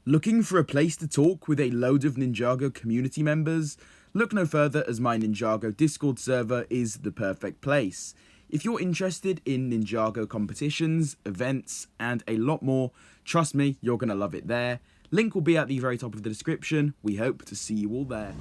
Looking for a place to talk with a load of Ninjago community members? Look no further, as my Ninjago Discord server is the perfect place. If you're interested in Ninjago competitions, events, and a lot more, trust me, you're going to love it there. Link will be at the very top of the description. We hope to see you all there.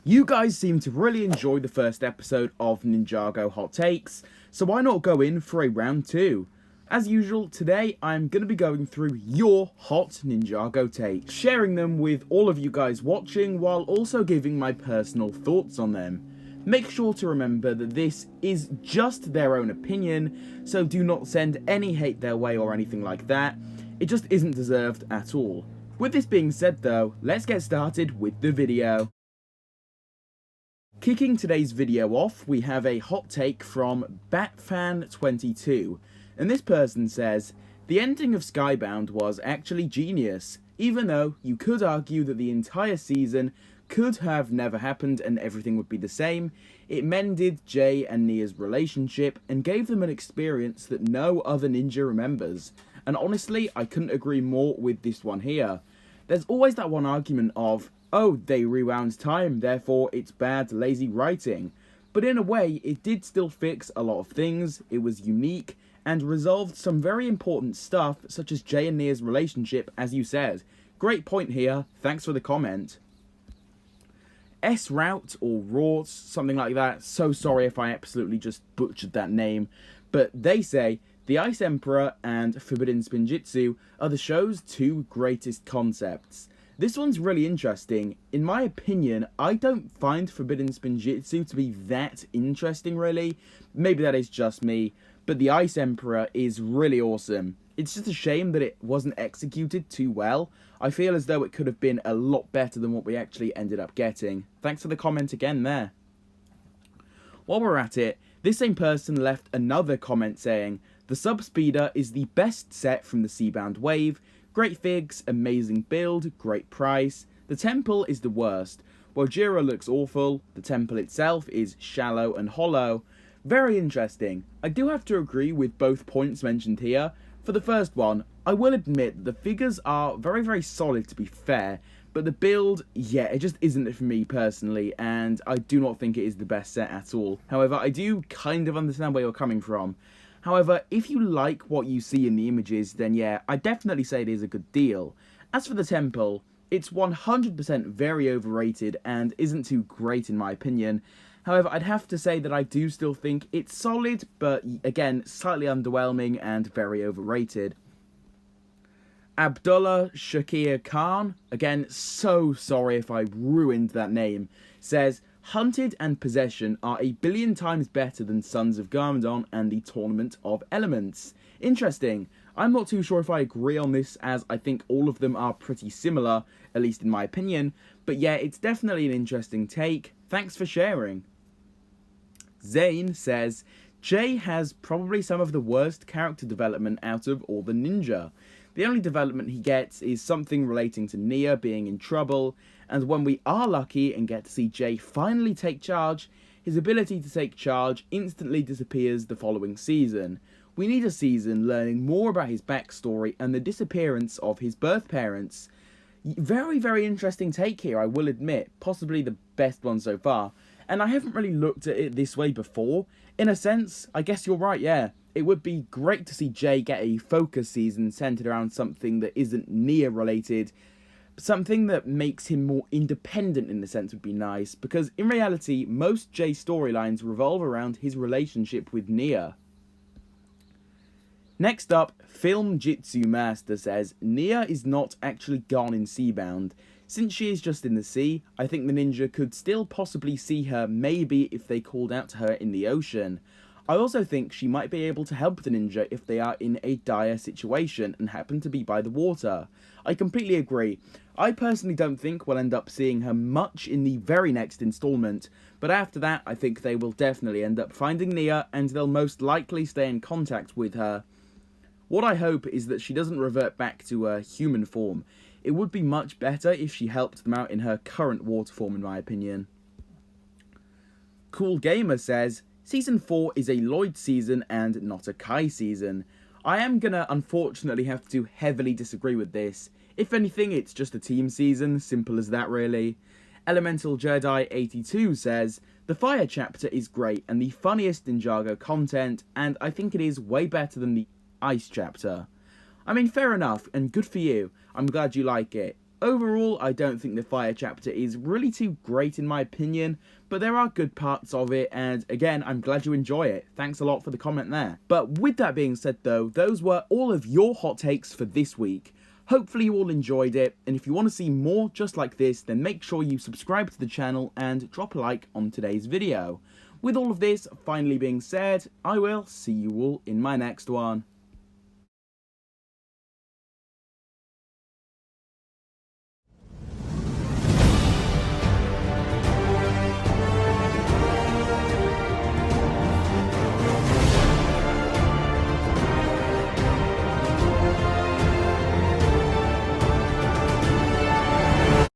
You guys seem to really enjoy the first episode of Ninjago Hot Takes, so why not go in for a round 2? As usual, today I'm going to be going through your hot Ninjago takes, sharing them with all of you guys watching while also giving my personal thoughts on them. Make sure to remember that this is just their own opinion, so do not send any hate their way or anything like that. It just isn't deserved at all. With this being said though, let's get started with the video. Kicking today's video off, we have a hot take from Batfan22, and this person says, the ending of Skybound was actually genius, even though you could argue that the entire season could have never happened and everything would be the same. It mended Jay and Nia's relationship and gave them an experience that no other ninja remembers, and honestly, I couldn't agree more with this one here. There's always that one argument of, oh, they rewound time, therefore it's bad, lazy writing. But in a way, it did still fix a lot of things, it was unique, and resolved some very important stuff, such as Jay and Nia's relationship, as you said. Great point here, thanks for the comment. S-Route, or Rort, something like that, so sorry if I absolutely just butchered that name, but they say, The Ice Emperor and Forbidden Spinjitzu are the show's two greatest concepts. This one's really interesting. In my opinion, I don't find Forbidden Spinjitzu to be that interesting, really. Maybe that is just me, but The Ice Emperor is really awesome. It's just a shame that it wasn't executed too well. I feel as though it could have been a lot better than what we actually ended up getting. Thanks for the comment again there. While we're at it, this same person left another comment saying, the Subspeeder is the best set from the Seabound wave. Great figs, amazing build, great price. The temple is the worst. While Jiro looks awful, the temple itself is shallow and hollow. Very interesting. I do have to agree with both points mentioned here. For the first one, I will admit that the figures are very solid to be fair, but the build, yeah, it just isn't for me personally, and I do not think it is the best set at all. However, I do kind of understand where you're coming from. However, if you like what you see in the images, then yeah, I definitely say it is a good deal. As for the temple, it's 100% very overrated and isn't too great in my opinion. However, I'd have to say that I do still think it's solid, but again, slightly underwhelming and very overrated. Abdullah Shakir Khan, again, so sorry if I ruined that name, says, Hunted and Possession are a billion times better than Sons of Garmadon and the Tournament of Elements. Interesting. I'm not too sure if I agree on this, as I think all of them are pretty similar, at least in my opinion, but yeah, it's definitely an interesting take. Thanks for sharing. Zane says, Jay has probably some of the worst character development out of all the ninja. The only development he gets is something relating to Nia being in trouble, and when we are lucky and get to see Jay finally take charge, his ability to take charge instantly disappears the following season. We need a season learning more about his backstory and the disappearance of his birth parents. Very interesting take here, I will admit, possibly the best one so far, and I haven't really looked at it this way before. In a sense, I guess you're right, yeah. It would be great to see Jay get a focus season centered around something that isn't Nia related. Something that makes him more independent in the sense would be nice, because in reality, most Jay storylines revolve around his relationship with Nia. Next up, Film Jitsu Master says, Nia is not actually gone in Seabound. Since she is just in the sea, I think the ninja could still possibly see her maybe if they called out to her in the ocean. I also think she might be able to help the ninja if they are in a dire situation and happen to be by the water. I completely agree. I personally don't think we'll end up seeing her much in the very next installment, but after that I think they will definitely end up finding Nia and they'll most likely stay in contact with her. What I hope is that she doesn't revert back to her human form. It would be much better if she helped them out in her current water form in my opinion. Cool Gamer says, Season 4 is a Lloyd season and not a Kai season. I am gonna unfortunately have to heavily disagree with this. If anything, it's just a team season, simple as that really. Elemental Jedi 82 says, "The Fire chapter is great and the funniest Ninjago content, and I think it is way better than the Ice chapter." I mean, fair enough, and good for you. I'm glad you like it. Overall, I don't think the Fire chapter is really too great in my opinion, but there are good parts of it, and again, I'm glad you enjoy it. Thanks a lot for the comment there. But with that being said though, those were all of your hot takes for this week. Hopefully you all enjoyed it, and if you want to see more just like this, then make sure you subscribe to the channel and drop a like on today's video. With all of this finally being said, I will see you all in my next one.